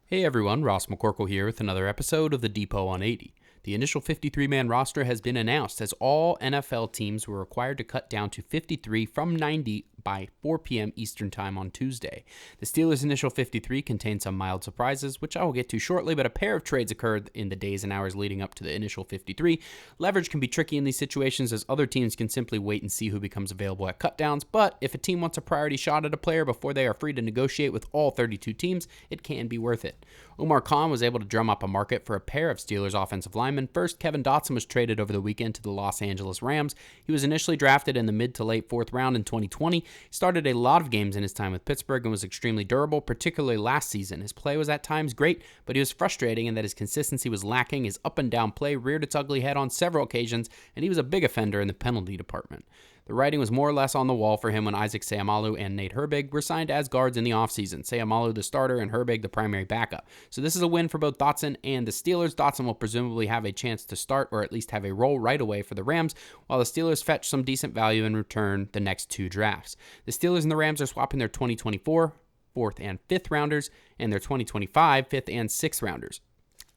Hey everyone, Ross McCorkle here with another episode of the Depot on 80. The initial 53-man roster has been announced as all NFL teams were required to cut down to 53 from 90 by 4 p.m. Eastern Time on Tuesday. The Steelers' initial 53 contained some mild surprises, which I will get to shortly, but a pair of trades occurred in the days and hours leading up to the initial 53. Leverage can be tricky in these situations as other teams can simply wait and see who becomes available at cutdowns, but if a team wants a priority shot at a player before they are free to negotiate with all 32 teams, it can be worth it. Omar Khan was able to drum up a market for a pair of Steelers offensive linemen. First, Kevin Dotson was traded over the weekend to the Los Angeles Rams. He was initially drafted in the mid to late fourth round in 2020. He started a lot of games in his time with Pittsburgh and was extremely durable, particularly last season. His play was at times great, but he was frustrating in that his consistency was lacking. His up and down play reared its ugly head on several occasions, and he was a big offender in the penalty department. The writing was more or less on the wall for him when Isaac Seumalo and Nate Herbig were signed as guards in the offseason. Seumalo the starter and Herbig the primary backup. So this is a win for both Dotson and the Steelers. Dotson will presumably have a chance to start or at least have a role right away for the Rams, while the Steelers fetch some decent value in return the next two drafts. The Steelers and the Rams are swapping their 2024 4th and 5th rounders and their 2025 5th and 6th rounders.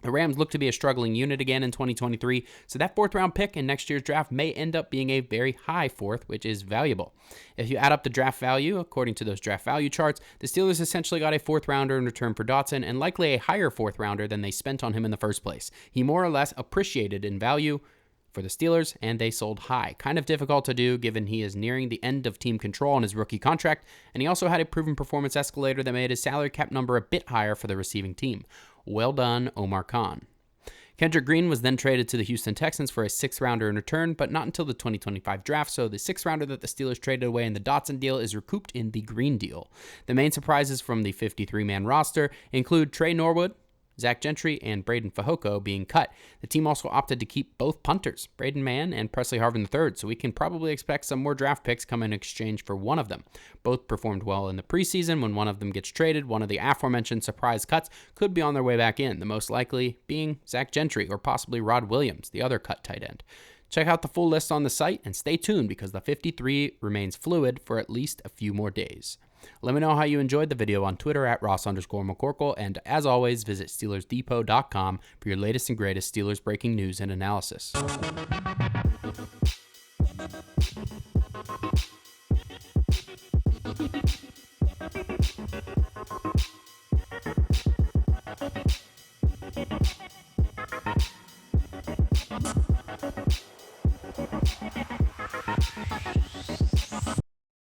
The Rams look to be a struggling unit again in 2023, so that 4th round pick in next year's draft may end up being a very high 4th, which is valuable. If you add up the draft value, according to those draft value charts, the Steelers essentially got a 4th rounder in return for Dotson and likely a higher 4th rounder than they spent on him in the first place. He more or less appreciated in value for the Steelers, and they sold high. Kind of difficult to do given he is nearing the end of team control on his rookie contract, and he also had a proven performance escalator that made his salary cap number a bit higher for the receiving team. Well done, Omar Khan. Kendrick Green was then traded to the Houston Texans for a 6th rounder in return, but not until the 2025 draft, so the 6th rounder that the Steelers traded away in the Dotson deal is recouped in the Green deal. The main surprises from the 53-man roster include Trey Norwood, Zach Gentry, and Braden Fehoko being cut. The team also opted to keep both punters, Braden Mann and Presley Harvin III, so we can probably expect some more draft picks come in exchange for one of them. Both performed well in the preseason. When one of them gets traded, one of the aforementioned surprise cuts could be on their way back in, the most likely being Zach Gentry or possibly Rod Williams, the other cut tight end. Check out the full list on the site and stay tuned because the 53 remains fluid for at least a few more days. Let me know how you enjoyed the video on Twitter at Ross_McCorkle, and as always, visit SteelersDepot.com for your latest and greatest Steelers breaking news and analysis.